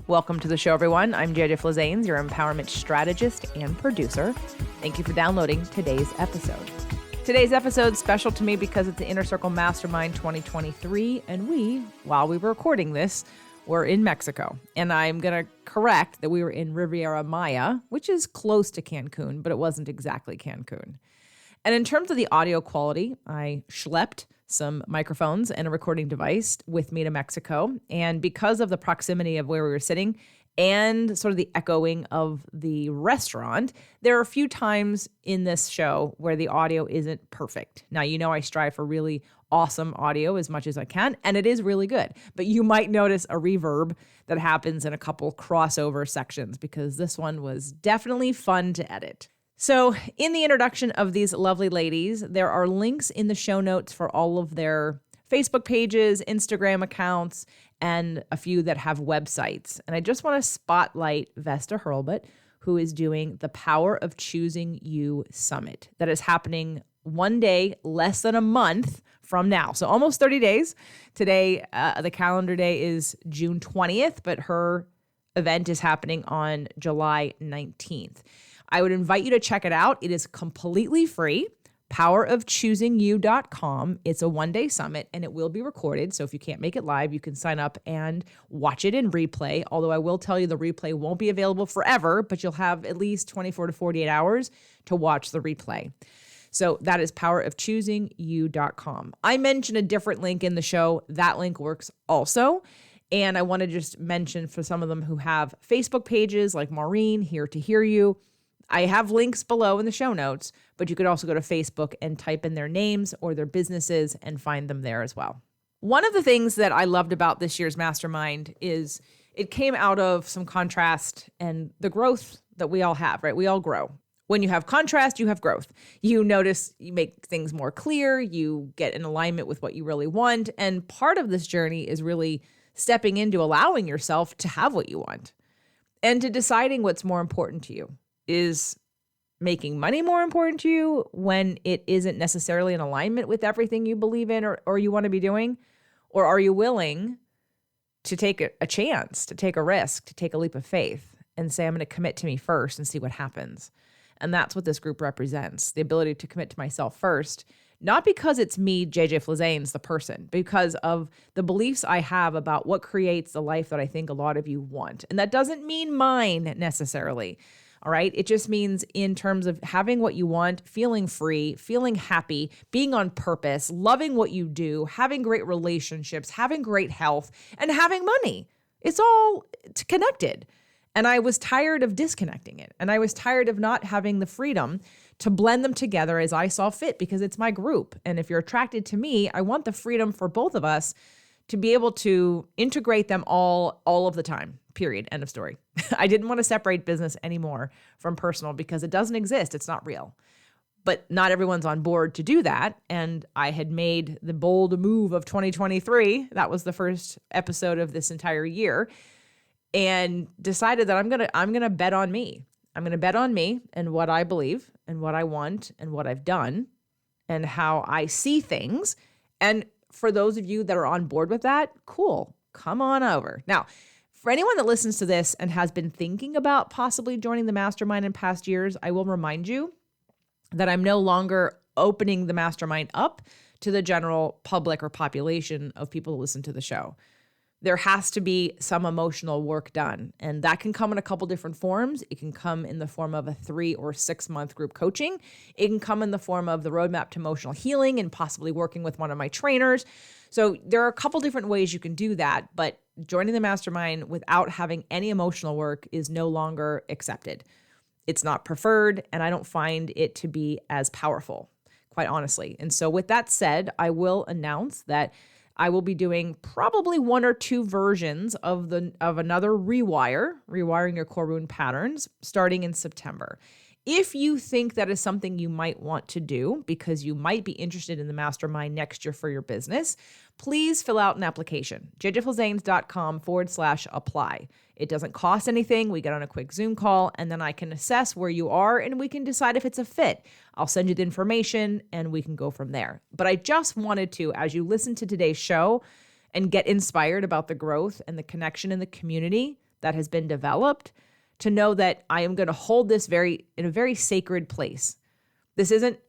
Welcome to the show, everyone. I'm JJ Flazanes, your empowerment strategist and producer. Thank you for downloading today's episode. Today's episode is special to me because it's the Inner Circle Mastermind 2023, and while we were recording this, we're in Mexico. And I'm going to correct that we were in Riviera Maya, which is close to Cancun, but it wasn't exactly Cancun. And in terms of the audio quality, I schlepped some microphones and a recording device with me to Mexico. And because of the proximity of where we were sitting and sort of the echoing of the restaurant, there are a few times in this show where the audio isn't perfect. Now, you know I strive for really awesome audio as much as I can, and it is really good. But you might notice a reverb that happens in a couple crossover sections because this one was definitely fun to edit. So in the introduction of these lovely ladies, there are links in the show notes for all of their Facebook pages, Instagram accounts, and a few that have websites. And I just want to spotlight Vesta Hurlbut, who is doing the Power of Choosing You Summit that is happening one day, less than a month from now. So almost 30 days. Today, the calendar day is June 20th, but her event is happening on July 19th. I would invite you to check it out. It is completely free, powerofchoosingyou.com. It's a one-day summit, and it will be recorded. So if you can't make it live, you can sign up and watch it in replay. Although I will tell you the replay won't be available forever, but you'll have at least 24 to 48 hours to watch the replay. So that is powerofchoosingyou.com. I mentioned a different link in the show. That link works also. And I want to just mention for some of them who have Facebook pages like Maureen, Here to Hear You, I have links below in the show notes, but you could also go to Facebook and type in their names or their businesses and find them there as well. One of the things that I loved about this year's Mastermind is it came out of some contrast and the growth that we all have, right? We all grow. When you have contrast, you have growth. You notice, you make things more clear, you get in alignment with what you really want. And part of this journey is really stepping into allowing yourself to have what you want and to deciding what's more important to you. Is making money more important to you when it isn't necessarily in alignment with everything you believe in or you want to be doing? Or are you willing to take a chance, to take a risk, to take a leap of faith and say, I'm going to commit to me first and see what happens? And that's what this group represents, the ability to commit to myself first, not because it's me, JJ Flazanes, the person, because of the beliefs I have about what creates the life that I think a lot of you want. And that doesn't mean mine necessarily. All right. It just means in terms of having what you want, feeling free, feeling happy, being on purpose, loving what you do, having great relationships, having great health, and having money. It's all connected. And I was tired of disconnecting it. And I was tired of not having the freedom to blend them together as I saw fit because it's my group. And if you're attracted to me, I want the freedom for both of us to be able to integrate them all of the time, period, end of story. I didn't want to separate business anymore from personal because it doesn't exist. It's not real. But not everyone's on board to do that. And I had made the bold move of 2023. That was the first episode of this entire year. And decided that I'm gonna bet on me. I'm gonna bet on me and what I believe and what I want and what I've done and how I see things. And for those of you that are on board with that, cool, come on over. Now, for anyone that listens to this and has been thinking about possibly joining the Mastermind in past years, I will remind you that I'm no longer opening the Mastermind up to the general public or population of people who listen to the show. There has to be some emotional work done. And that can come in a couple different forms. It can come in the form of a 3 or 6 month group coaching. It can come in the form of the roadmap to emotional healing and possibly working with one of my trainers. So there are a couple different ways you can do that, but joining the Mastermind without having any emotional work is no longer accepted. It's not preferred, and I don't find it to be as powerful, quite honestly. And so with that said, I will announce that I will be doing probably 1 or 2 versions of another rewiring your core wound patterns, starting in September. If you think that is something you might want to do because you might be interested in the Mastermind next year for your business, please fill out an application, jjflazanes.com/apply. It doesn't cost anything. We get on a quick Zoom call and then I can assess where you are and we can decide if it's a fit. I'll send you the information and we can go from there. But I just wanted to, as you listen to today's show and get inspired about the growth and the connection in the community, that has been developed, to know that I am going to hold this in a very sacred place. This isn't,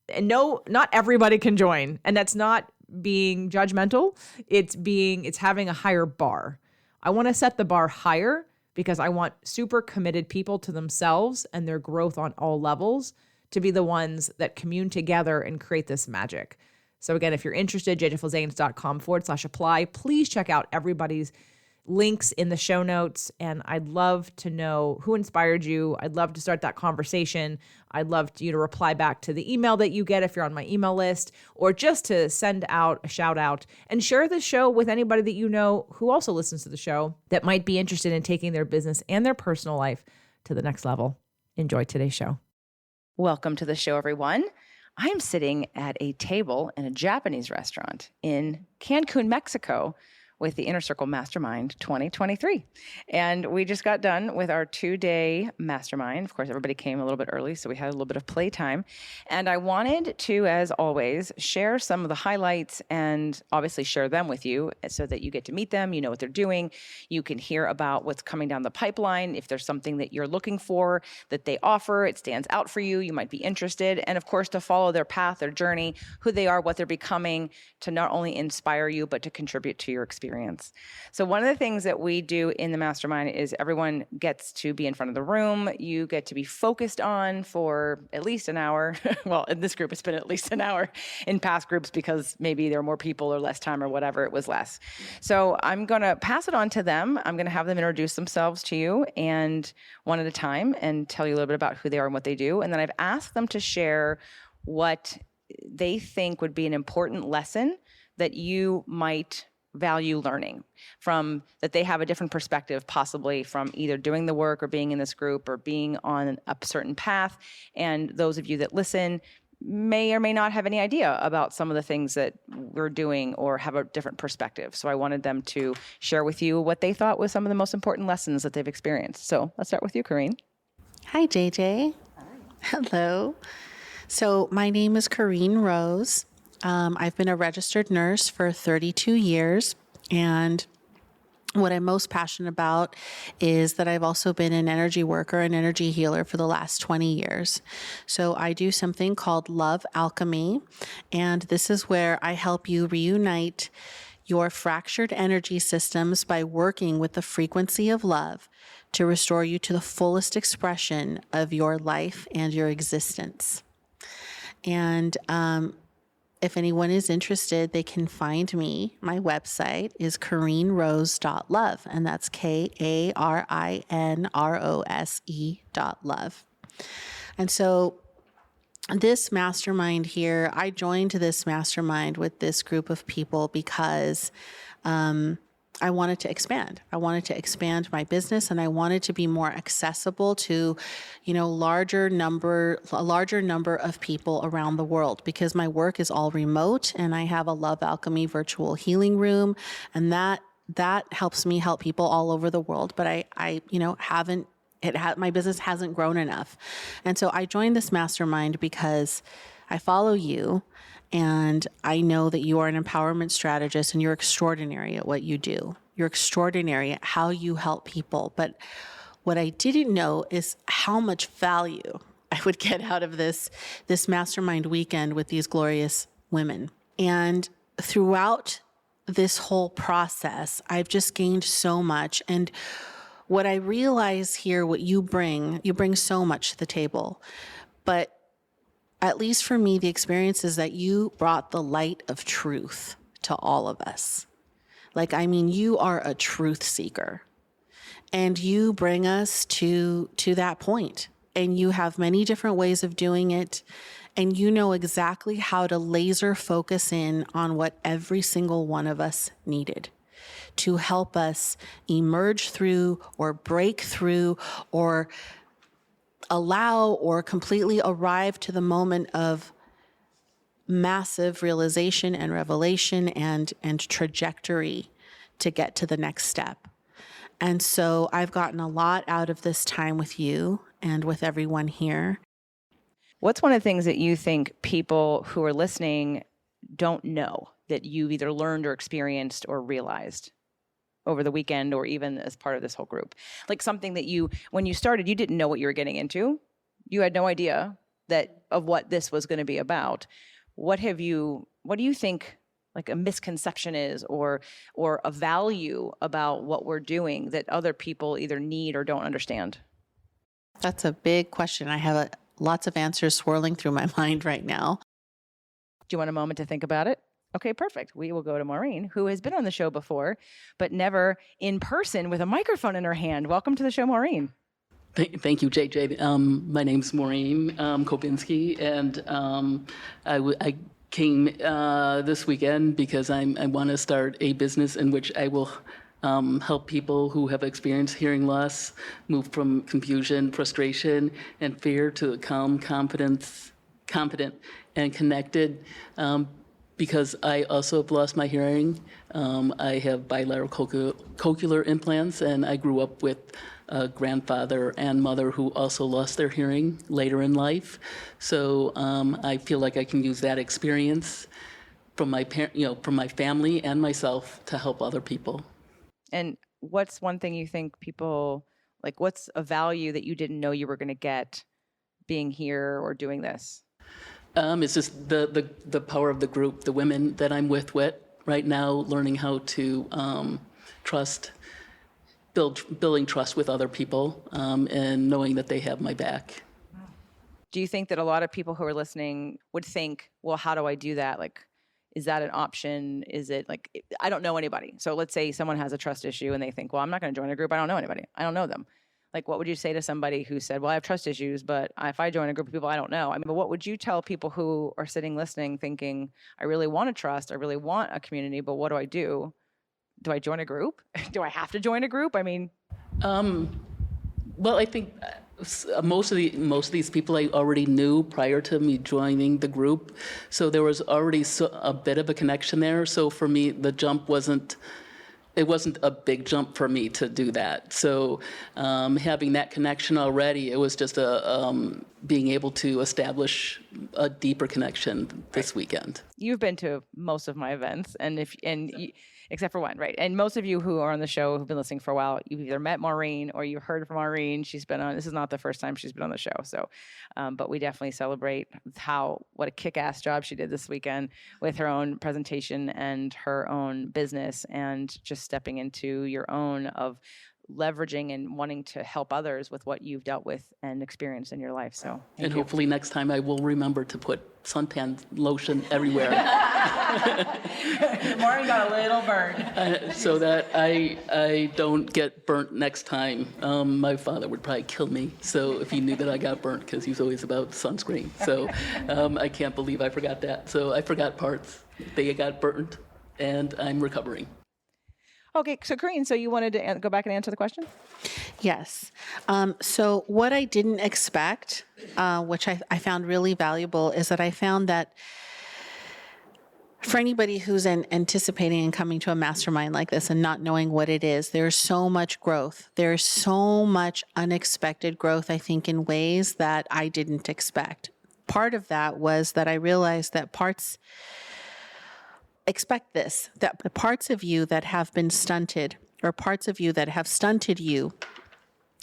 and no, not everybody can join. And that's not being judgmental. It's having a higher bar. I want to set the bar higher because I want super committed people to themselves and their growth on all levels to be the ones that commune together and create this magic. So again, if you're interested, jjfilzanes.com/apply. Please check out everybody's links in the show notes. And I'd love to know who inspired you. I'd love to start that conversation. I'd love you to reply back to the email that you get if you're on my email list, or just to send out a shout out and share the show with anybody that you know who also listens to the show that might be interested in taking their business and their personal life to the next level. Enjoy today's show. Welcome to the show, everyone. I am sitting at a table in a Japanese restaurant in Cancun, Mexico, with the Inner Circle Mastermind 2023. And we just got done with our 2-day mastermind. Of course, everybody came a little bit early, so we had a little bit of playtime. And I wanted to, as always, share some of the highlights and obviously share them with you so that you get to meet them, you know what they're doing. You can hear about what's coming down the pipeline. If there's something that you're looking for that they offer, it stands out for you, you might be interested. And of course, to follow their path, their journey, who they are, what they're becoming, to not only inspire you, but to contribute to your experience. So one of the things that we do in the mastermind is everyone gets to be in front of the room. You get to be focused on for at least an hour. Well, in this group, it's been at least an hour. In past groups, because maybe there are more people or less time or whatever, it was less. So I'm going to pass it on to them. I'm going to have them introduce themselves to you and one at a time and tell you a little bit about who they are and what they do. And then I've asked them to share what they think would be an important lesson that you might value learning from, that they have a different perspective, possibly from either doing the work or being in this group or being on a certain path. And those of you that listen may or may not have any idea about some of the things that we're doing or have a different perspective. So I wanted them to share with you what they thought was some of the most important lessons that they've experienced. So let's start with you, Corrine. Hi, JJ. Hi. Hello. So my name is Corrine Rose. I've been a registered nurse for 32 years, and what I'm most passionate about is that I've also been an energy worker, an energy healer for the last 20 years. So I do something called Love Alchemy, and this is where I help you reunite your fractured energy systems by working with the frequency of love to restore you to the fullest expression of your life and your existence. And if anyone is interested, they can find me. My website is CorrineRose.love, and that's KARINROSE.love. And so this mastermind here, I joined this mastermind with this group of people because I wanted to expand. I wanted to expand my business, and I wanted to be more accessible to, a larger number of people around the world, because my work is all remote and I have a Love Alchemy virtual healing room, and that helps me help people all over the world. But my business hasn't grown enough. And so I joined this mastermind because I follow you, and I know that you are an empowerment strategist and you're extraordinary at what you do. You're extraordinary at how you help people. But what I didn't know is how much value I would get out of this mastermind weekend with these glorious women. And throughout this whole process, I've just gained so much. And what I realize here, what you bring so much to the table. But at least for me, the experience is that you brought the light of truth to all of us. You are a truth seeker, and you bring us to that point, and you have many different ways of doing it, and you know exactly how to laser focus in on what every single one of us needed to help us emerge through or break through or allow or completely arrive to the moment of massive realization and revelation and trajectory to get to the next step. And so I've gotten a lot out of this time with you and with everyone here. What's one of the things that you think people who are listening don't know that you've either learned or experienced or realized? over the weekend or even as part of this whole group? Like something that when you started, you didn't know what you were getting into. You had no idea of what this was going to be about. What do you think like a misconception is or a value about what we're doing that other people either need or don't understand? That's a big question. I have lots of answers swirling through my mind right now. Do you want a moment to think about it? Okay, perfect. We will go to Maureen, who has been on the show before, but never in person with a microphone in her hand. Welcome to the show, Maureen. Thank you, JJ. My name's Maureen Kopinski, and I came this weekend because I want to start a business in which I will help people who have experienced hearing loss move from confusion, frustration, and fear to calm, confident, and connected. Because I also have lost my hearing. I have bilateral cochlear implants, and I grew up with a grandfather and mother who also lost their hearing later in life. So I feel like I can use that experience from from my family and myself to help other people. And what's one thing you think people, like what's a value that you didn't know you were going to get being here or doing this? It's just the power of the group, the women that I'm with right now, learning how to building trust with other people, and knowing that they have my back. Do you think that a lot of people who are listening would think, well, how do I do that? Like, is that an option? Is it like, I don't know anybody. So let's say someone has a trust issue and they think, well, I'm not going to join a group. I don't know anybody. I don't know them. Like, what would you say to somebody who said, well, I have trust issues, but if I join a group of people I don't know? I mean, but what would you tell people who are sitting listening thinking, I really want to trust, I really want a community, but what do I do? Do I join a group? Do I have to join a group? I mean. Well, I think most of these people I already knew prior to me joining the group. So there was already a bit of a connection there. So for me, the jump wasn't a big jump for me to do that. So having that connection already, it was just being able to establish a deeper connection this weekend. You've been to most of my events, except for one, right? And most of you who are on the show who've been listening for a while, you've either met Maureen or you heard from Maureen. She's been on. This is not the first time she's been on the show. So, but we definitely celebrate what a kick-ass job she did this weekend with her own presentation and her own business, and just stepping into your own of leveraging and wanting to help others with what you've dealt with and experienced in your life. So, and hopefully next time I will remember to put suntan lotion everywhere. Maureen got a little burnt. So that I don't get burnt next time. My father would probably kill me. So if he knew that I got burnt, because he was always about sunscreen. So I can't believe I forgot that. So I forgot parts. They got burnt, and I'm recovering. Okay, so Corinne, so you wanted to go back and answer the question? Yes. So what I didn't expect, which I found really valuable, is that I found that for anybody who's anticipating and coming to a mastermind like this and not knowing what it is, there's so much growth. There's so much unexpected growth, I think, in ways that I didn't expect. Part of that was that I realized that expect this, that the parts of you that have been stunted or parts of you that have stunted you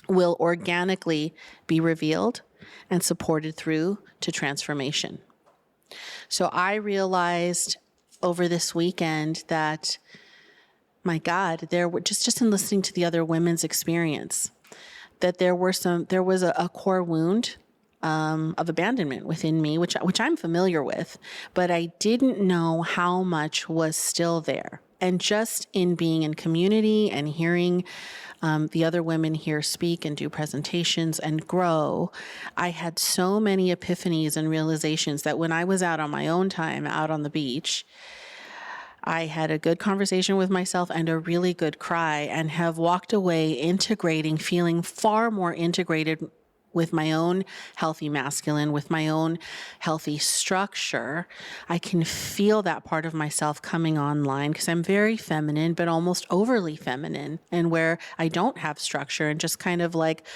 will organically be revealed and supported through to transformation. So I realized over this weekend that, my God, there were just in listening to the other women's experience, that there was a core wound of abandonment within me, which I'm familiar with, but I didn't know how much was still there. And just in being in community and hearing the other women here speak and do presentations and grow, I had so many epiphanies and realizations that when I was out on my own time, out on the beach, I had a good conversation with myself and a really good cry, and have walked away integrating, feeling far more integrated with my own healthy masculine, with my own healthy structure. I can feel that part of myself coming online because I'm very feminine, but almost overly feminine, and where I don't have structure and just kind of like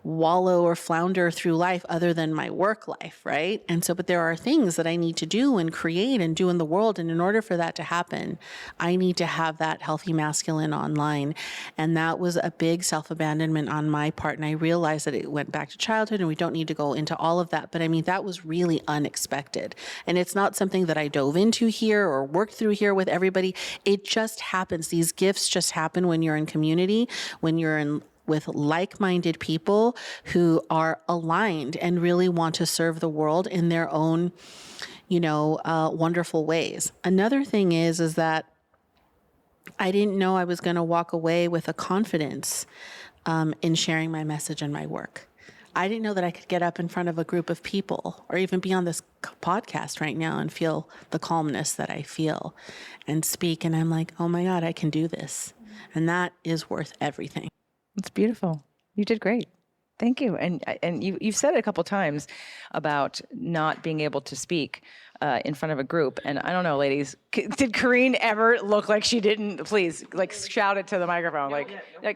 wallow or flounder through life other than my work life, right? And so, but there are things that I need to do and create and do in the world. And in order for that to happen, I need to have that healthy masculine online. And that was a big self-abandonment on my part. And I realized that it went back to childhood, and we don't need to go into all of that. But I mean, that was really unexpected. And it's not something that I dove into here or worked through here with everybody. It just happens. These gifts just happen when you're in community, when you're in with like-minded people who are aligned and really want to serve the world in their own, wonderful ways. Another thing is that I didn't know I was going to walk away with a confidence in sharing my message and my work. I didn't know that I could get up in front of a group of people or even be on this podcast right now and feel the calmness that I feel and speak. And I'm like, oh my God, I can do this. And that is worth everything. It's beautiful. You did great. Thank you. And you've said it a couple times about not being able to speak in front of a group. And I don't know, ladies, did Corrine ever look like she didn't? Please, shout it to the microphone.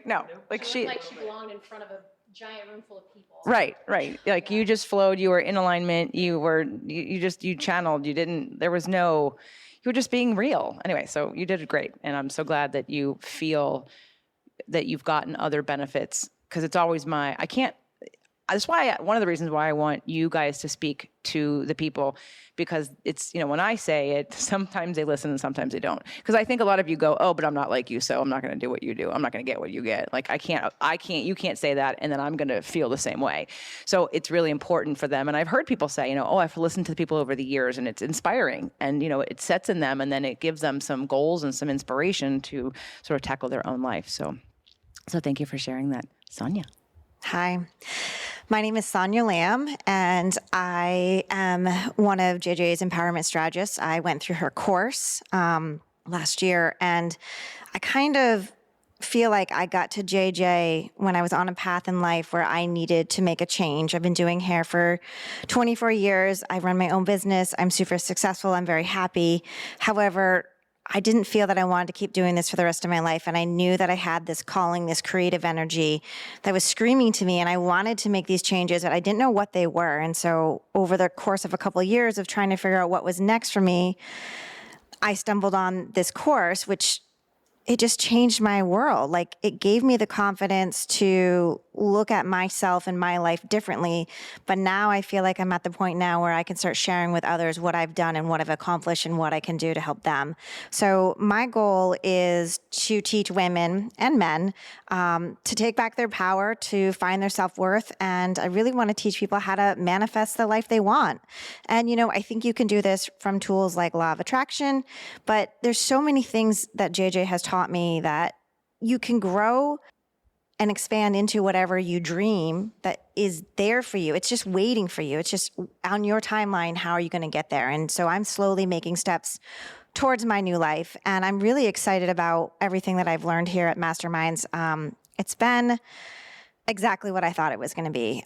No. She belonged in front of a giant room full of people. Right. You just flowed. You were in alignment. You channeled. You were just being real. Anyway, so you did it great. And I'm so glad that you feel that you've gotten other benefits, because it's always that's why one of the reasons why I want you guys to speak to the people, because it's, when I say it, sometimes they listen and sometimes they don't. Because I think a lot of you go, oh, but I'm not like you, so I'm not going to do what you do. I'm not going to get what you get. You can't say that, and then I'm going to feel the same way. So it's really important for them. And I've heard people say, I've listened to the people over the years, and it's inspiring, and, it sets in them, and then it gives them some goals and some inspiration to sort of tackle their own life. So thank you for sharing that. Sonia. Hi, my name is Sonia Lamb, and I am one of JJ's empowerment strategists. I went through her course last year, and I kind of feel like I got to JJ when I was on a path in life where I needed to make a change. I've been doing hair for 24 years. I run my own business. I'm super successful. I'm very happy. However, I didn't feel that I wanted to keep doing this for the rest of my life. And I knew that I had this calling, this creative energy that was screaming to me. And I wanted to make these changes, but I didn't know what they were. And so over the course of a couple of years of trying to figure out what was next for me, I stumbled on this course, which it just changed my world. It gave me the confidence to look at myself and my life differently. But now I feel like I'm at the point now where I can start sharing with others what I've done and what I've accomplished and what I can do to help them. So my goal is to teach women and men to take back their power, to find their self-worth. And I really want to teach people how to manifest the life they want. And, I think you can do this from tools like law of attraction, but there's so many things that JJ has taught me that you can grow and expand into whatever you dream that is there for you. It's just waiting for you. It's just on your timeline. How are you going to get there? And so I'm slowly making steps towards my new life. And I'm really excited about everything that I've learned here at Masterminds. It's been exactly what I thought it was going to be.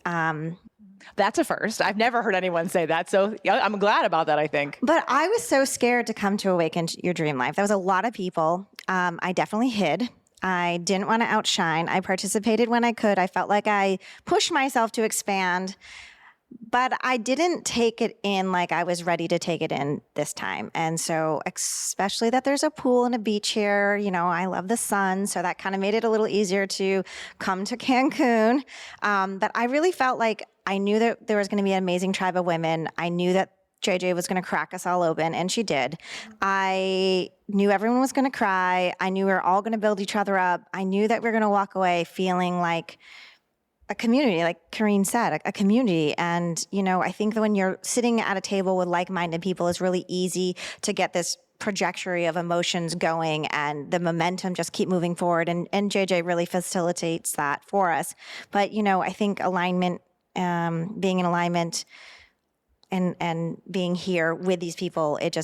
That's a first. I've never heard anyone say that. So I'm glad about that, I think. But I was so scared to come to Awaken Your Dream Life. There was a lot of people. I definitely hid. I didn't want to outshine. I participated when I could. I felt like I pushed myself to expand, but I didn't take it in like I was ready to take it in this time. And so, especially that there's a pool and a beach here, I love the sun. So that kind of made it a little easier to come to Cancun. But I really felt like I knew that there was going to be an amazing tribe of women. I knew that JJ was going to crack us all open, and she did. I knew everyone was going to cry. I knew we were all going to build each other up. I knew that we were going to walk away feeling like a community, like Corrine said, a community. And, I think that when you're sitting at a table with like-minded people, it's really easy to get this trajectory of emotions going and the momentum just keep moving forward. And JJ really facilitates that for us. But, I think alignment, being in alignment, and being here with these people, it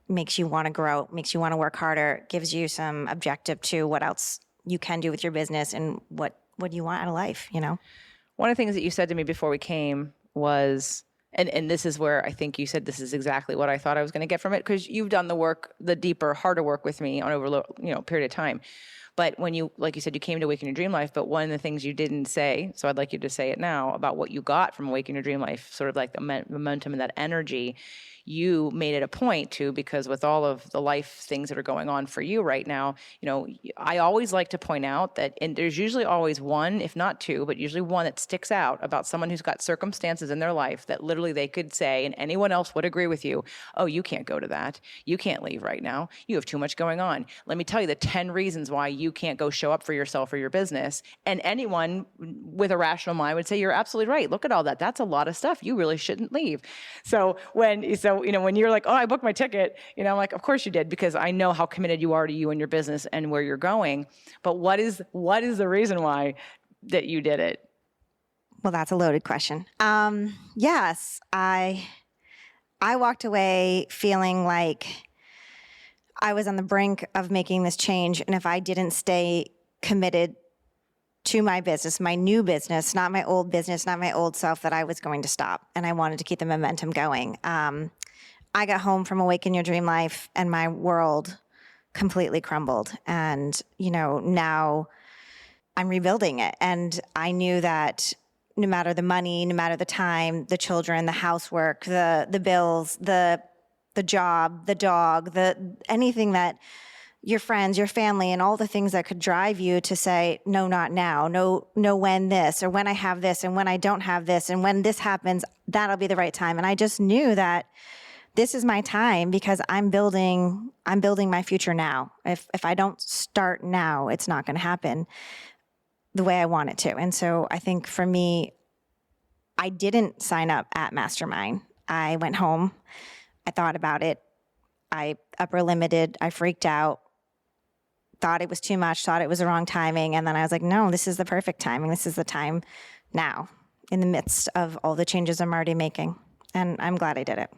makes you want to grow, makes you want to work harder, gives you some objective to what else you can do with your business and what you want out of life, One of the things that you said to me before we came was, and this is where I think you said this is exactly what I thought I was going to get from it, because you've done the work, the deeper, harder work with me on over a period of time, But when you, like you said, you came to Awaken Your Dream Life, but one of the things you didn't say, so I'd like you to say it now, about what you got from Awaken Your Dream Life, sort of like the momentum and that energy, you made it a point to, because with all of the life things that are going on for you right now, I always like to point out that, and there's usually always one, if not two, but usually one that sticks out about someone who's got circumstances in their life that literally they could say, and anyone else would agree with you, oh, you can't go to that. You can't leave right now. You have too much going on. Let me tell you the 10 reasons why you can't go show up for yourself or your business. And anyone with a rational mind would say, you're absolutely right. Look at all that. That's a lot of stuff. You really shouldn't leave. So when you're like, oh, I booked my ticket, I'm like, of course you did, because I know how committed you are to you and your business and where you're going. But what is the reason why that you did it? Well, that's a loaded question. Yes, I walked away feeling like I was on the brink of making this change. And if I didn't stay committed to my business, my new business, not my old business, not my old self, that I was going to stop. And I wanted to keep the momentum going. I got home from Awaken Your Dream Life and my world completely crumbled. And, now I'm rebuilding it. And I knew that no matter the money, no matter the time, the children, the housework, the bills, the job, the dog, anything that your friends, your family, and all the things that could drive you to say, no, not now, no, when this, or when I have this, and when I don't have this, and when this happens, that'll be the right time. And I just knew that this is my time, because I'm building my future now. If I don't start now, it's not going to happen the way I want it to. And so I think for me, I didn't sign up at Mastermind. I went home, I thought about it, I upper limited, I freaked out, thought it was too much, thought it was the wrong timing. And then I was like, no, this is the perfect timing. This is the time now, in the midst of all the changes I'm already making. And I'm glad I did it.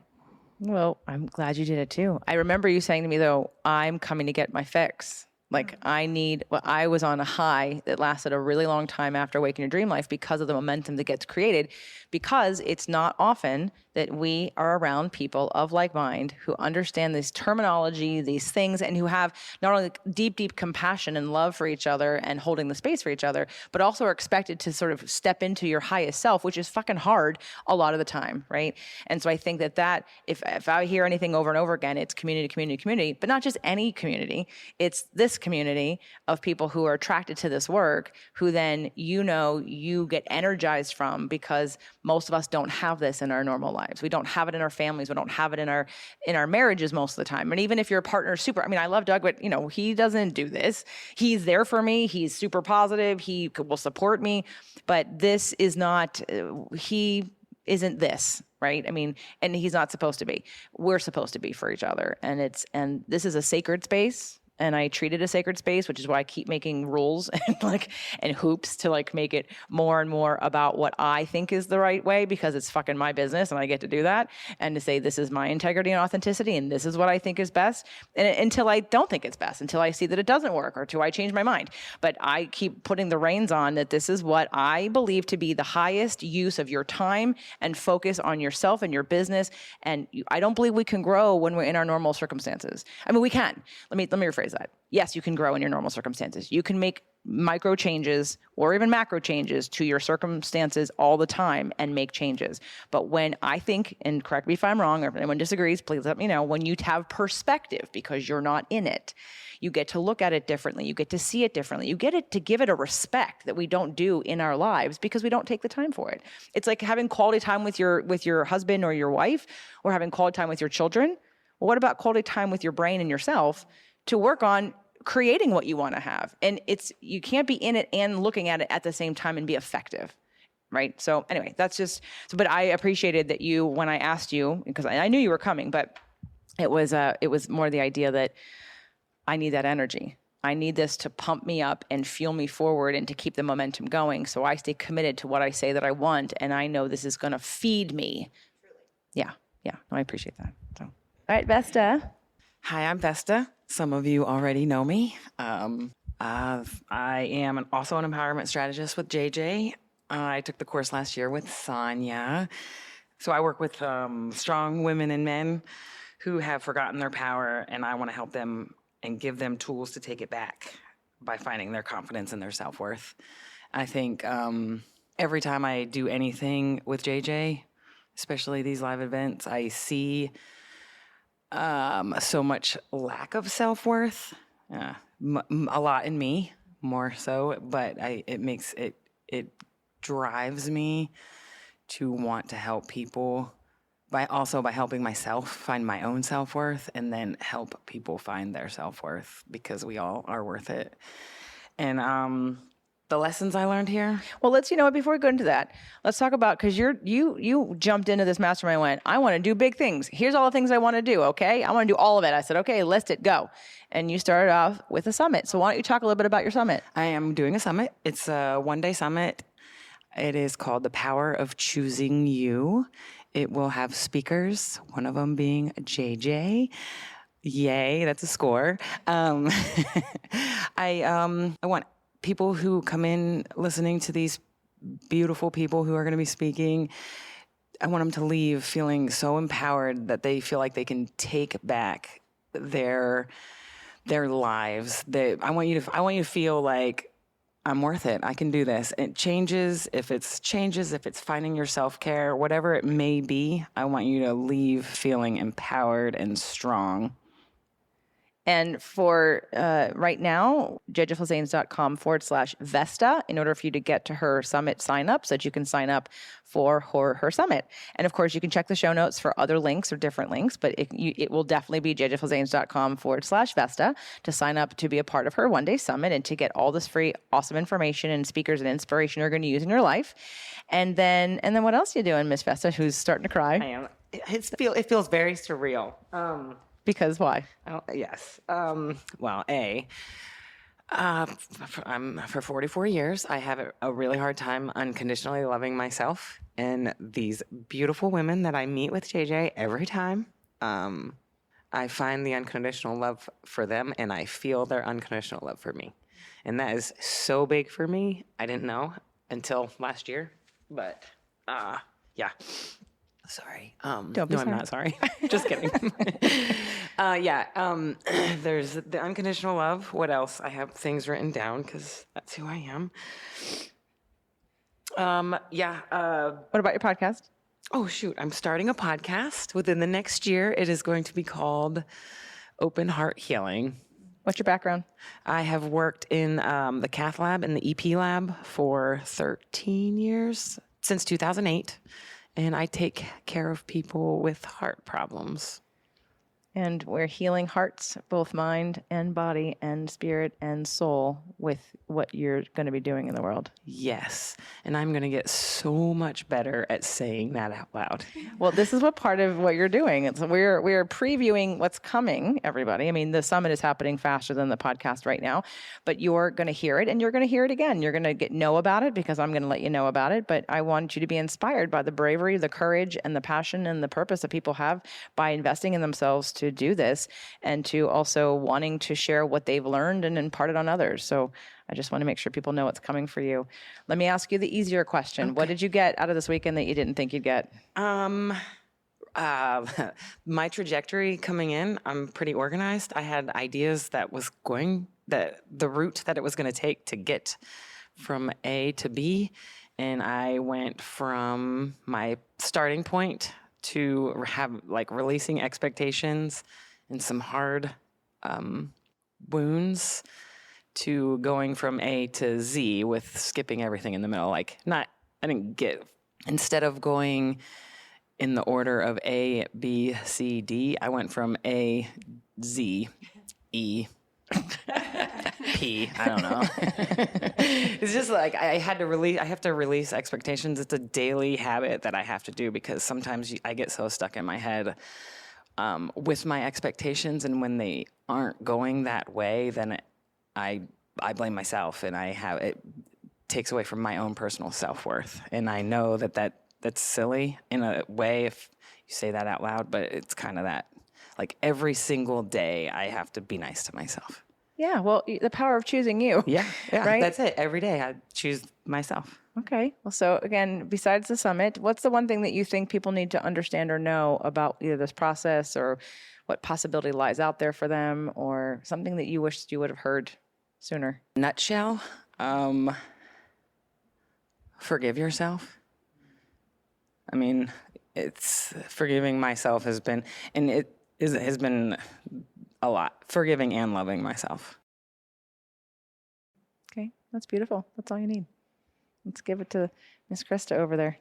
Well, I'm glad you did it too. I remember you saying to me, though, I'm coming to get my fix. Like I was on a high that lasted a really long time after Awaken Your Dream Life, because of the momentum that gets created, because it's not often that we are around people of like mind who understand this terminology, these things, and who have not only deep, deep compassion and love for each other and holding the space for each other, but also are expected to sort of step into your highest self, which is fucking hard a lot of the time, right? And so I think that if I hear anything over and over again, it's community, community, community, but not just any community. It's this community of people who are attracted to this work, who then you get energized from, because most of us don't have this in our normal lives. We don't have it in our families. We don't have it in our marriages most of the time. And even if your partner's I love Doug, but he doesn't do this. He's there for me. He's super positive. He will support me, but this is not, he isn't this, right? And he's not supposed to be. We're supposed to be for each other. And this is a sacred space. And I treat it a sacred space, which is why I keep making rules and hoops to make it more and more about what I think is the right way, because it's fucking my business and I get to do that. And to say, this is my integrity and authenticity and this is what I think is best. And until I don't think it's best, until I see that it doesn't work, or until I change my mind. But I keep putting the reins on that this is what I believe to be the highest use of your time and focus on yourself and your business. And I don't believe we can grow when we're in our normal circumstances. We can. Let me rephrase that. Yes, you can grow in your normal circumstances. You can make micro changes or even macro changes to your circumstances all the time and make changes. But when I think, and correct me if I'm wrong, or if anyone disagrees, please let me know, when you have perspective, because you're not in it, you get to look at it differently. You get to see it differently. You get to give it a respect that we don't do in our lives because we don't take the time for it. It's like having quality time with your husband or your wife, or having quality time with your children. Well, what about quality time with your brain and yourself to work on creating what you want to have? And you can't be in it and looking at it at the same time and be effective, right? So anyway, but I appreciated that you, when I asked you, because I knew you were coming, but it was more the idea that I need that energy. I need this to pump me up and fuel me forward and to keep the momentum going. So I stay committed to what I say that I want. And I know this is going to feed me. Yeah. No, I appreciate that. So, all right, Vesta. Hi, I'm Vesta. Some of you already know me. I am also an empowerment strategist with JJ. I took the course last year with Sonia. So I work with strong women and men who have forgotten their power, and I want to help them and give them tools to take it back by finding their confidence and their self-worth. I think every time I do anything with JJ, especially these live events, I see so much lack of self-worth, a lot in me, more so, but it drives me to want to help people by helping myself find my own self-worth and then help people find their self-worth, because we all are worth it. And the lessons I learned here. Well, before we go into that, let's talk about, because you jumped into this mastermind and went, I want to do big things. Here's all the things I want to do, okay? I want to do all of it. I said, okay, list it, go. And you started off with a summit. So why don't you talk a little bit about your summit? I am doing a summit. It's a one-day summit. It is called The Power of Choosing You. It will have speakers, one of them being JJ. Yay, that's a score. I want people who come in listening to these beautiful people who are going to be speaking, I want them to leave feeling so empowered that they feel like they can take back their lives. I want you to feel like, I'm worth it. I can do this. It changes. If it's finding your self-care, whatever it may be, I want you to leave feeling empowered and strong. And for right now, jjflazanes.com/Vesta, in order for you to get to her summit sign up, so that you can sign up for her summit. And of course, you can check the show notes for other links or different links, but it will definitely be jjflazanes.com/Vesta to sign up to be a part of her one-day summit and to get all this free, awesome information and speakers and inspiration you're going to use in your life. And then what else are you doing, Miss Vesta, who's starting to cry? I am. It feels very surreal. Because why? Yes. Well, for 44 years, I have a really hard time unconditionally loving myself. And these beautiful women that I meet with JJ every time, I find the unconditional love for them, and I feel their unconditional love for me. And that is so big for me. I didn't know until last year, but yeah. Sorry. Don't be sorry. I'm not sorry. Just kidding. There's the unconditional love. What else? I have things written down because that's who I am. What about your podcast? Oh, shoot. I'm starting a podcast within the next year. It is going to be called Open Heart Healing. What's your background? I have worked in the cath lab and the EP lab for 13 years, since 2008. And I take care of people with heart problems. And we're healing hearts, both mind and body and spirit and soul, with what you're going to be doing in the world. Yes. And I'm going to get so much better at saying that out loud. Well, this is what part of what you're doing. We're previewing what's coming, everybody. I mean, the summit is happening faster than the podcast right now, but you're going to hear it, and you're going to hear it again. You're going to know about it because I'm going to let you know about it. But I want you to be inspired by the bravery, the courage, and the passion and the purpose that people have by investing in themselves to do this, and to also wanting to share what they've learned and impart it on others. So I just want to make sure people know what's coming for you. Let me ask you the easier question. Okay. What did you get out of this weekend that you didn't think you'd get? My trajectory coming in, I'm pretty organized. I had ideas the route that it was going to take to get from A to B. And I went from my starting point to releasing expectations and some hard wounds, to going from A to Z with skipping everything in the middle. Instead of going in the order of A, B, C, D, I went from A, Z, E, P. I don't know. It's just like I have to release expectations. It's a daily habit that I have to do, because sometimes I get so stuck in my head with my expectations, and when they aren't going that way, then I blame myself, and it takes away from my own personal self-worth. And I know that's silly in a way if you say that out loud, but it's kind of that. Like every single day, I have to be nice to myself. Yeah, well, the power of choosing you. Yeah, right? That's it. Every day I choose myself. Okay. Well, so again, besides the summit, what's the one thing that you think people need to understand or know about either this process, or what possibility lies out there for them, or something that you wish you would have heard sooner? Nutshell, forgive yourself. I mean, it's forgiving myself has been a lot. Forgiving and loving myself. Okay, that's beautiful. That's all you need. Let's give it to Miss Krista over there.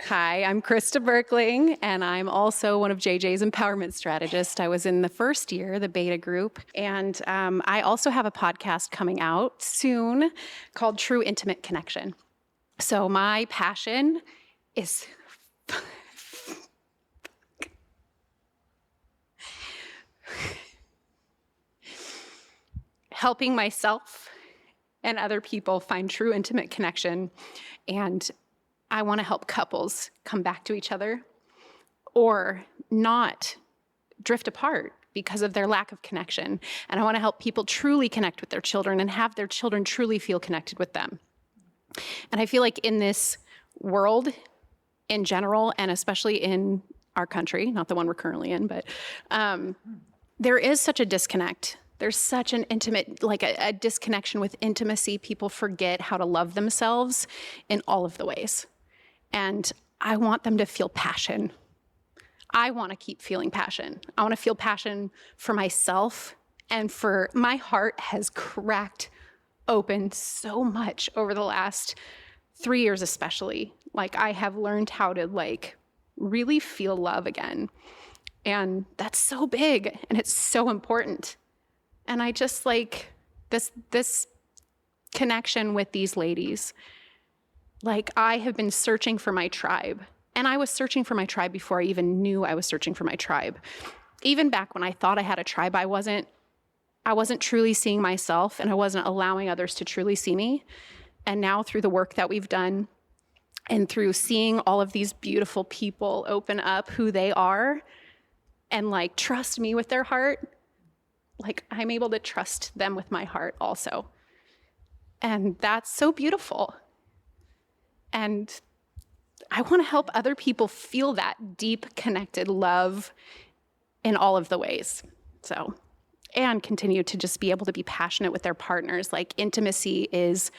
Hi, I'm Krista Berkling, and I'm also one of JJ's empowerment strategists. I was in the first year, the beta group, and I also have a podcast coming out soon called True Intimate Connection. So my passion is helping myself and other people find true intimate connection, and I want to help couples come back to each other or not drift apart because of their lack of connection. And I want to help people truly connect with their children and have their children truly feel connected with them. And I feel like in this world in general, and especially in our country, not the one we're currently in, but there is such a disconnect. There's such an intimate, like a disconnection with intimacy. People forget how to love themselves in all of the ways. And I want them to feel passion. I want to keep feeling passion. I want to feel passion for myself, and for my heart has cracked open so much over the last 3 years, especially. Like, I have learned how to really feel love again. And that's so big and it's so important. And I just this connection with these ladies. I have been searching for my tribe. And I was searching for my tribe before I even knew I was searching for my tribe. Even back when I thought I had a tribe, I wasn't truly seeing myself, and I wasn't allowing others to truly see me. And now through the work that we've done and through seeing all of these beautiful people open up who they are and trust me with their heart, I'm able to trust them with my heart also. And that's so beautiful. And I want to help other people feel that deep, connected love in all of the ways. So, and continue to just be able to be passionate with their partners. Intimacy is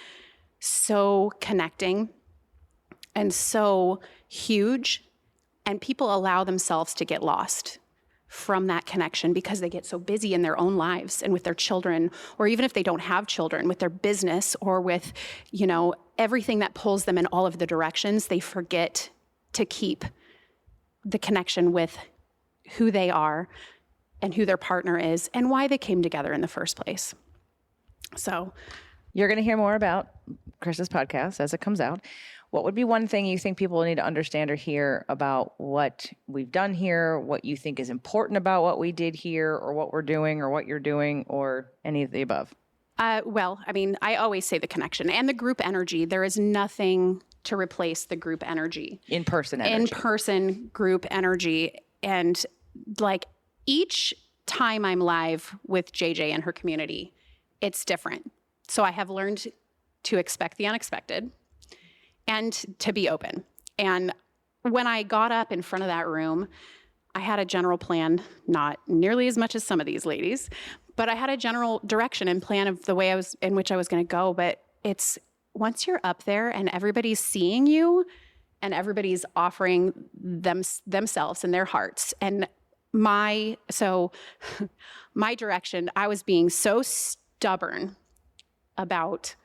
so connecting and so huge, and people allow themselves to get lost from that connection because they get so busy in their own lives and with their children, or even if they don't have children, with their business or with, everything that pulls them in all of the directions. They forget to keep the connection with who they are and who their partner is and why they came together in the first place. So you're going to hear more about Krista's podcast as it comes out. What would be one thing you think people need to understand or hear about what we've done here, what you think is important about what we did here, or what we're doing, or what you're doing, or any of the above? Well, I always say the connection and the group energy. There is nothing to replace the group energy. In-person energy. In-person group energy. And each time I'm live with JJ and her community, it's different. So I have learned to expect the unexpected and to be open. And when I got up in front of that room, I had a general plan, not nearly as much as some of these ladies, but I had a general direction and plan of the way in which I was going to go. But it's once you're up there and everybody's seeing you and everybody's offering themselves and their hearts. And my direction, I was being so stubborn about,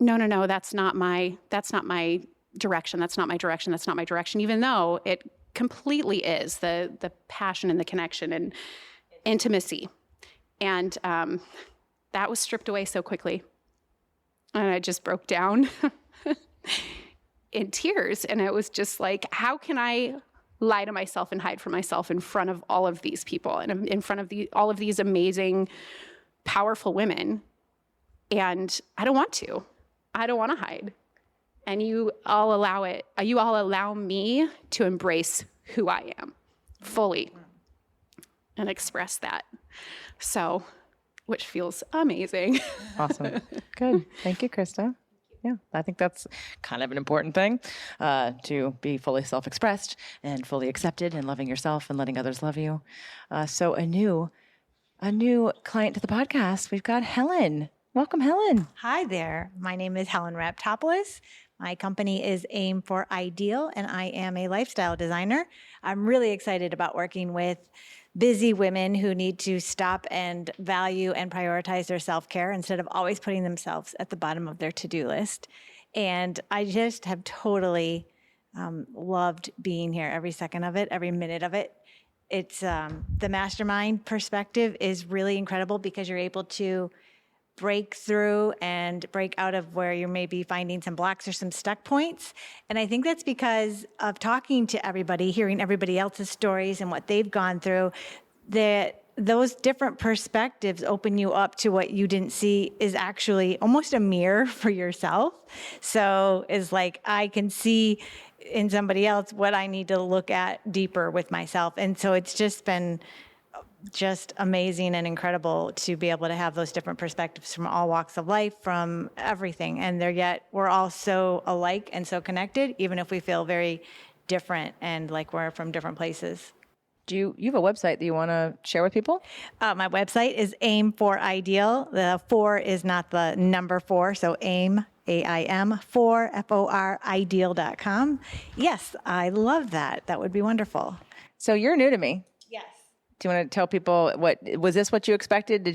no, that's not my direction. That's not my direction. That's not my direction. Even though it completely is the passion and the connection and intimacy. And that was stripped away so quickly. And I just broke down in tears. And it was just how can I lie to myself and hide from myself in front of all of these people and in front of all of these amazing, powerful women? And I don't want to. I don't want to hide. And you all allow it. You all allow me to embrace who I am fully and express that. So, which feels amazing. Awesome. Good. Thank you, Krista. Yeah, I think that's kind of an important thing, to be fully self-expressed and fully accepted and loving yourself and letting others love you. So Anu, a new client to the podcast. We've got Helen. Welcome, Helen. Hi there. My name is Helen Raptopoulos. My company is Aim for Ideal, and I am a lifestyle designer. I'm really excited about working with busy women who need to stop and value and prioritize their self-care instead of always putting themselves at the bottom of their to-do list. And I just have totally loved being here, every second of it, every minute of it. It's the mastermind perspective is really incredible because you're able to break through and break out of where you may be finding some blocks or some stuck points. And I think that's because of talking to everybody, hearing everybody else's stories and what they've gone through, that those different perspectives open you up to what you didn't see is actually almost a mirror for yourself. So it's like I can see in somebody else what I need to look at deeper with myself. And so it's just been just amazing and incredible to be able to have those different perspectives from all walks of life, from everything. And we're all so alike and so connected, even if we feel very different and like we're from different places. Do you have a website that you want to share with people? My website is Aim for Ideal. The 4 is not the number 4, so Aim, AIM, 4, FOR, ideal.com. Yes, I love that. That would be wonderful. So you're new to me. Yes. Do you want to tell people was this what you expected?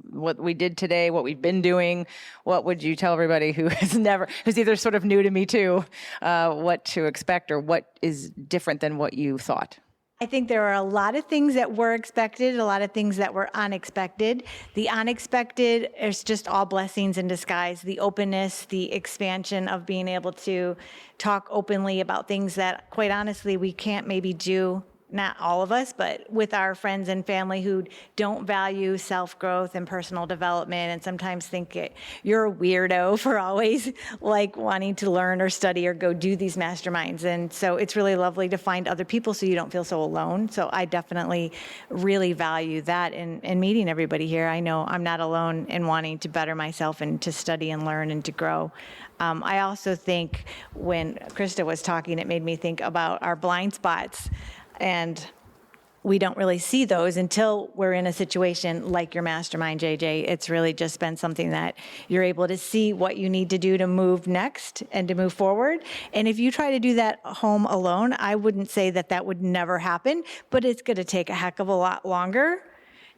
What we did today, what we've been doing? What would you tell everybody who's either sort of new to me too, what to expect or what is different than what you thought? I think there are a lot of things that were expected, a lot of things that were unexpected. The unexpected is just all blessings in disguise. The openness, the expansion of being able to talk openly about things that, quite honestly, we can't maybe do, not all of us, but with our friends and family who don't value self-growth and personal development and sometimes think you're a weirdo for always like wanting to learn or study or go do these masterminds. And so it's really lovely to find other people so you don't feel so alone. So I definitely really value that in meeting everybody here. I know I'm not alone in wanting to better myself and to study and learn and to grow. I also think when Krista was talking, it made me think about our blind spots. And we don't really see those until we're in a situation like your mastermind, JJ. It's really just been something that you're able to see what you need to do to move next and to move forward. And if you try to do that home alone, I wouldn't say that would never happen, but it's going to take a heck of a lot longer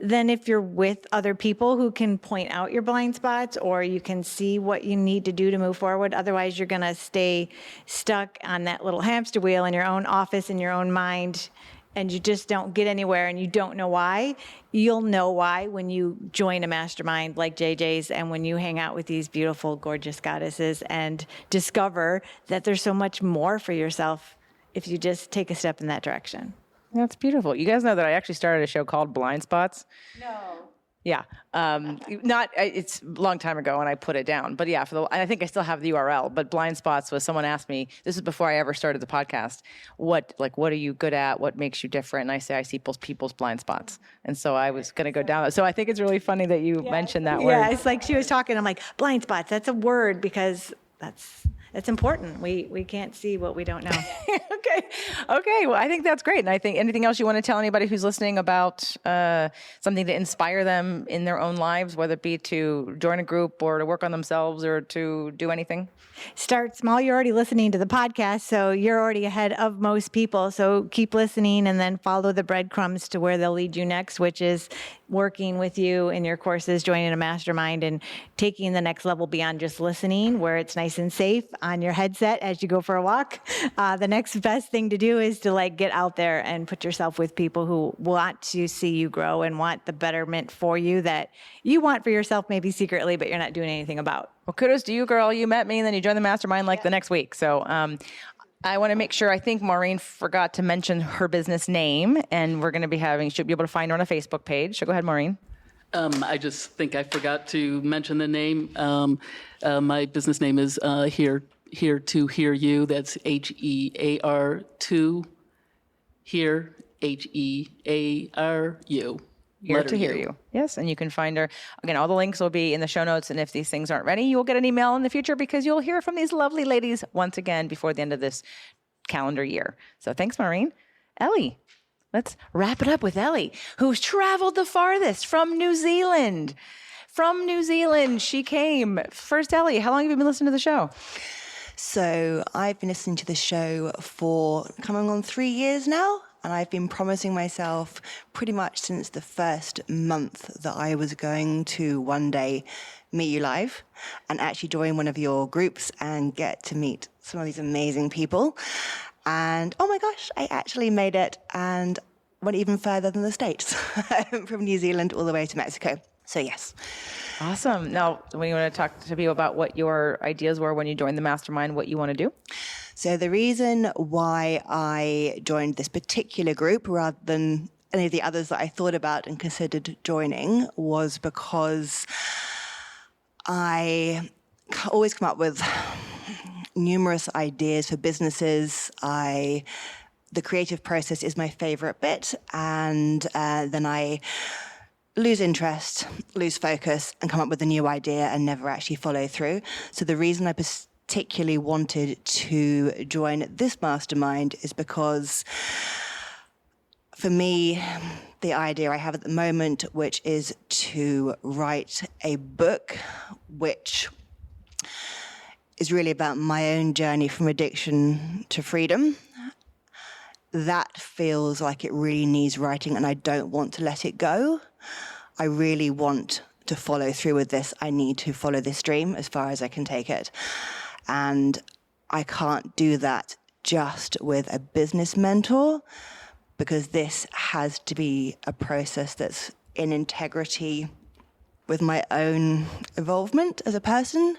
than if you're with other people who can point out your blind spots or you can see what you need to do to move forward. Otherwise, you're going to stay stuck on that little hamster wheel in your own office, in your own mind, and you just don't get anywhere and you don't know why. You'll know why when you join a mastermind like JJ's and when you hang out with these beautiful, gorgeous goddesses and discover that there's so much more for yourself if you just take a step in that direction. That's beautiful. You guys know that I actually started a show called Blind Spots? No. Yeah. It's a long time ago and I put it down. But yeah, I think I still have the URL. But Blind Spots was someone asked me, this is before I ever started the podcast, what are you good at? What makes you different? And I say, I see people's blind spots. And so I was going to go down. So I think it's really funny that you mentioned that word. Yeah, it's like she was talking. I'm like, blind spots, that's a word because that's important. We can't see what we don't know. Okay. Well, I think that's great. And I think anything else you want to tell anybody who's listening about something to inspire them in their own lives, whether it be to join a group or to work on themselves or to do anything? Start small. You're already listening to the podcast, so you're already ahead of most people. So keep listening and then follow the breadcrumbs to where they'll lead you next, which is working with you in your courses, joining a mastermind, and taking the next level beyond just listening, where it's nice and safe on your headset as you go for a walk. The next best thing to do is to get out there and put yourself with people who want to see you grow and want the betterment for you that you want for yourself, maybe secretly, but you're not doing anything about. Well, kudos to you, girl. You met me and then you joined the mastermind the next week. So I want to make sure, I think Maureen forgot to mention her business name, and we're going to be she'll be able to find her on a Facebook page. So go ahead, Maureen. I just think I forgot to mention the name. My business name is Here to Hear You. That's HEAR2, Here, HEARU. Here to Hear You. Yes, and you can find her. Again, all the links will be in the show notes, and if these things aren't ready, you'll get an email in the future because you'll hear from these lovely ladies once again before the end of this calendar year. So thanks, Maureen. Ellie, let's wrap it up with Ellie, who's traveled the farthest from New Zealand. From New Zealand, she came. First, Ellie, how long have you been listening to the show? So I've been listening to the show for coming on 3 years now, and I've been promising myself pretty much since the first month that I was going to one day meet you live and actually join one of your groups and get to meet some of these amazing people. And oh my gosh, I actually made it and went even further than the States, from New Zealand all the way to Mexico. So yes. Awesome. Now, when you want to talk to people about what your ideas were when you joined the Mastermind, what you want to do? So the reason why I joined this particular group rather than any of the others that I thought about and considered joining was because I always come up with numerous ideas for businesses. The creative process is my favorite bit, and then I lose interest, lose focus, and come up with a new idea and never actually follow through. So the reason I particularly wanted to join this mastermind is because for me, the idea I have at the moment, which is to write a book, which is really about my own journey from addiction to freedom. That feels like it really needs writing, and I don't want to let it go. I really want to follow through with this. I need to follow this dream as far as I can take it. And I can't do that just with a business mentor, because this has to be a process that's in integrity with my own involvement as a person.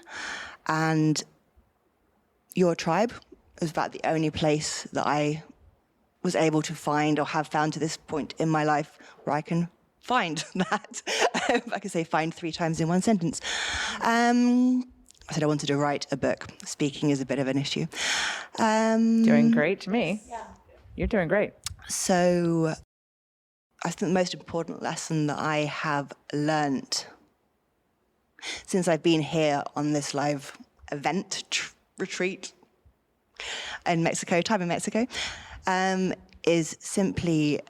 And your tribe is about the only place that I was able to find or have found to this point in my life where I can find that. I can say find 3 times in one sentence. I said I wanted to write a book. Speaking is a bit of an issue. Doing great to me. Yeah. You're doing great. So I think the most important lesson that I have learnt since I've been here on this live event, retreat in Mexico, time in Mexico, is simply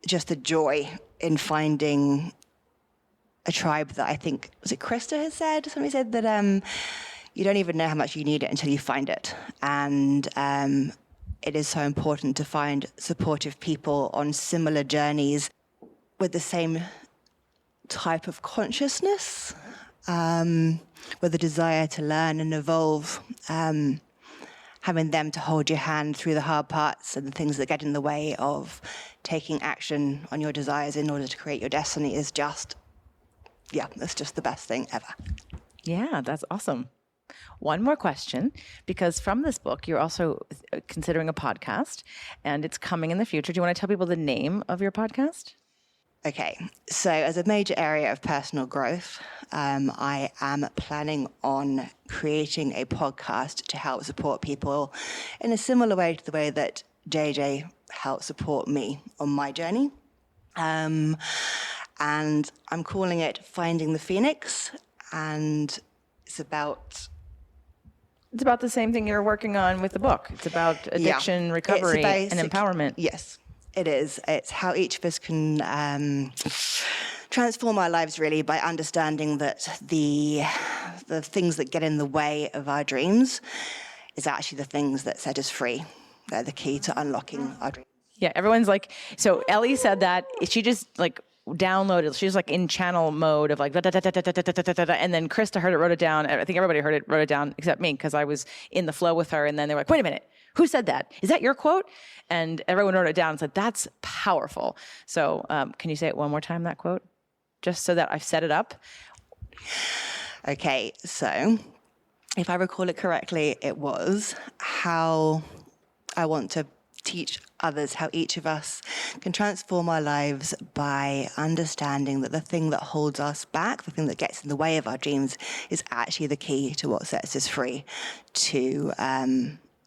just the joy in finding a tribe that I think, was it Krista has said? Somebody said that you don't even know how much you need it until you find it. And it is so important to find supportive people on similar journeys with the same type of consciousness, with a desire to learn and evolve, having them to hold your hand through the hard parts and the things that get in the way of taking action on your desires in order to create your destiny is just, that's just the best thing ever. Yeah, that's awesome. One more question, because from this book, you're also considering a podcast, and it's coming in the future. Do you want to tell people the name of your podcast? Okay, so as a major area of personal growth, I am planning on creating a podcast to help support people in a similar way to the way that JJ helped support me on my journey. And I'm calling it Finding the Phoenix, and it's about the same thing you're working on with the book. It's about addiction, recovery, and empowerment. Yes, it is. It's how each of us can transform our lives, really, by understanding that the things that get in the way of our dreams is actually the things that set us free. They're the key to unlocking our dreams. Yeah, everyone's like, so Ellie said that she just like downloaded, she was like in channel mode of like, da, da, da, da, da, da, da, da, da, and then Krista heard it, wrote it down. I think everybody heard it, wrote it down except me, because I was in the flow with her. And then they were like, wait a minute, who said that? Is that your quote? And everyone wrote it down and said, that's powerful. So can you say it one more time, that quote? Just so that I've set it up. Okay, so if I recall it correctly, it was how I want to teach others how each of us can transform our lives by understanding that the thing that holds us back, the thing that gets in the way of our dreams, is actually the key to what sets us free to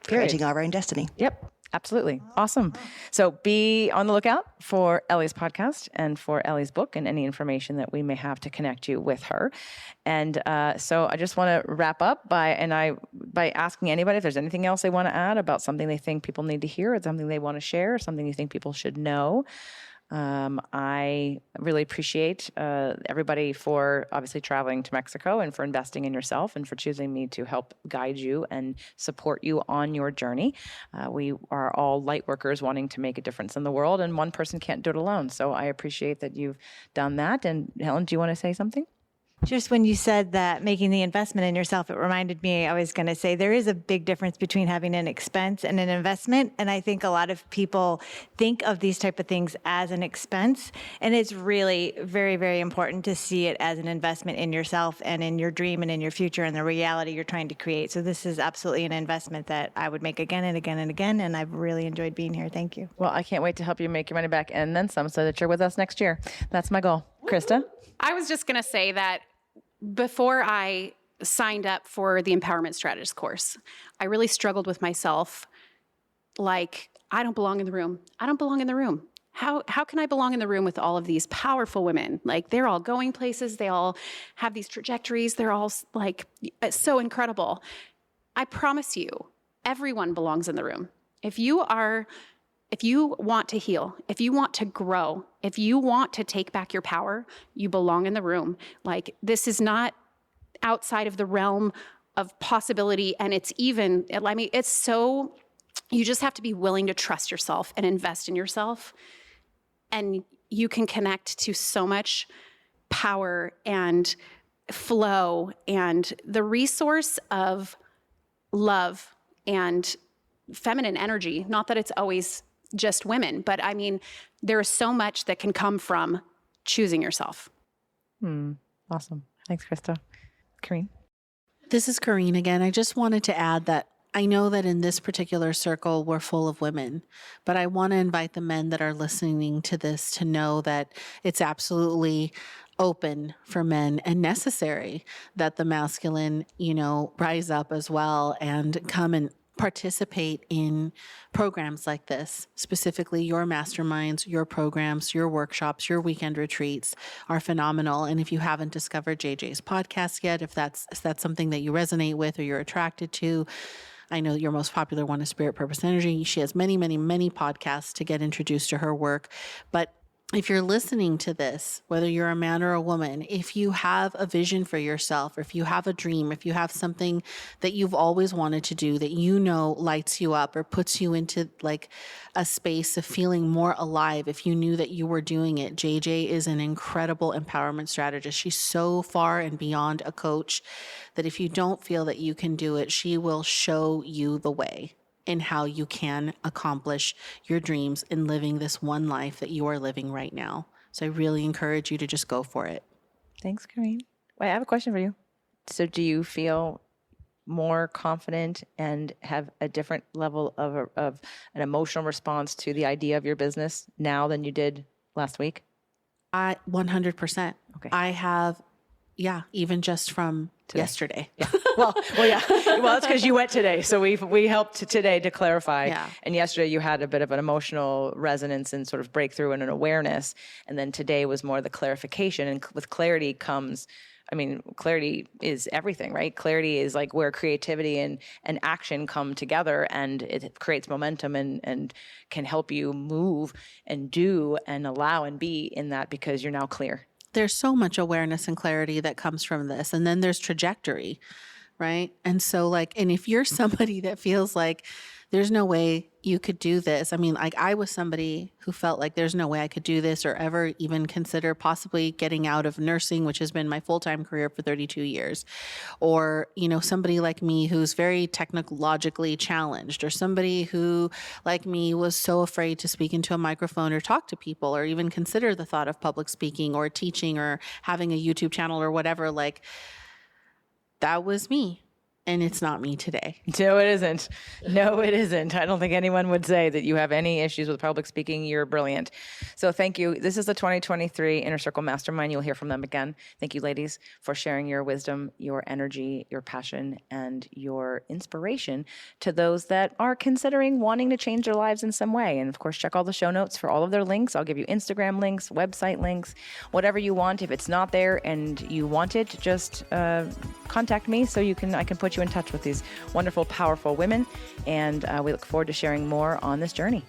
creating our own destiny. Yep. Absolutely. Awesome. So be on the lookout for Ellie's podcast and for Ellie's book and any information that we may have to connect you with her. And so I just want to wrap up by by asking anybody if there's anything else they want to add about something they think people need to hear, or something they want to share, or something you think people should know. I really appreciate everybody for obviously traveling to Mexico and for investing in yourself and for choosing me to help guide you and support you on your journey. We are all light workers wanting to make a difference in the world, and one person can't do it alone. So I appreciate that you've done that. And Helen, do you want to say something? Just when you said that making the investment in yourself, it reminded me, I was going to say there is a big difference between having an expense and an investment. And I think a lot of people think of these type of things as an expense. And it's really very, very important to see it as an investment in yourself and in your dream and in your future and the reality you're trying to create. So this is absolutely an investment that I would make again and again and again. And I've really enjoyed being here. Thank you. Well, I can't wait to help you make your money back and then some so that you're with us next year. That's my goal. Krista? I was just going to say that before I signed up for the Empowerment Strategist course, I really struggled with myself. Like, I don't belong in the room. I don't belong in the room. How can I belong in the room with all of these powerful women? Like, they're all going places. They all have these trajectories. They're all like, it's so incredible. I promise you, everyone belongs in the room. If you want to heal, if you want to grow, if you want to take back your power, you belong in the room. Like, this is not outside of the realm of possibility. And it's even, I mean, it's so, you just have to be willing to trust yourself and invest in yourself. And you can connect to so much power and flow and the resource of love and feminine energy. Not that it's always just women, but I mean, there is so much that can come from choosing yourself. Awesome. Thanks, Krista. Kareen? This is Kareen again. I just wanted to add that I know that in this particular circle, we're full of women, but I want to invite the men that are listening to this to know that it's absolutely open for men and necessary that the masculine, rise up as well and come and participate in programs like this. Specifically, your masterminds, your programs, your workshops, your weekend retreats are phenomenal. And if you haven't discovered JJ's podcast yet, if that's something that you resonate with or you're attracted to, I know your most popular one is Spirit, Purpose, Energy. She has many, many, many podcasts to get introduced to her work. But if you're listening to this, whether you're a man or a woman, if you have a vision for yourself, or if you have a dream, if you have something that you've always wanted to do that lights you up or puts you into like a space of feeling more alive, if you knew that you were doing it, JJ is an incredible empowerment strategist. She's so far and beyond a coach that if you don't feel that you can do it, she will show you the way in how you can accomplish your dreams in living this one life that you are living right now. So I really encourage you to just go for it. Thanks, Kareen. Wait, I have a question for you. So do you feel more confident and have a different level of an emotional response to the idea of your business now than you did last week? 100%. Okay. I have, even just from yesterday. Yeah. Well, yeah. Well, it's because you went today. So we helped today to clarify. Yeah. And yesterday you had a bit of an emotional resonance and sort of breakthrough and an awareness. And then today was more the clarification. And with clarity comes, clarity is everything, right? Clarity is like where creativity and action come together, and it creates momentum and can help you move and do and allow and be in that because you're now clear. There's so much awareness and clarity that comes from this. And then there's trajectory, right? And so and if you're somebody that feels like there's no way you could do this. I was somebody who felt like there's no way I could do this or ever even consider possibly getting out of nursing, which has been my full-time career for 32 years. Or, somebody like me who's very technologically challenged, or somebody who, like me, was so afraid to speak into a microphone or talk to people or even consider the thought of public speaking or teaching or having a YouTube channel or whatever. That was me. And it's not me today. No, it isn't. No, it isn't. I don't think anyone would say that you have any issues with public speaking. You're brilliant. So thank you. This is the 2023 Inner Circle Mastermind. You'll hear from them again. Thank you, ladies, for sharing your wisdom, your energy, your passion, and your inspiration to those that are considering wanting to change their lives in some way. And of course, check all the show notes for all of their links. I'll give you Instagram links, website links, whatever you want. If it's not there and you want it, just contact me so I can put you you in touch with these wonderful, powerful women. And we look forward to sharing more on this journey.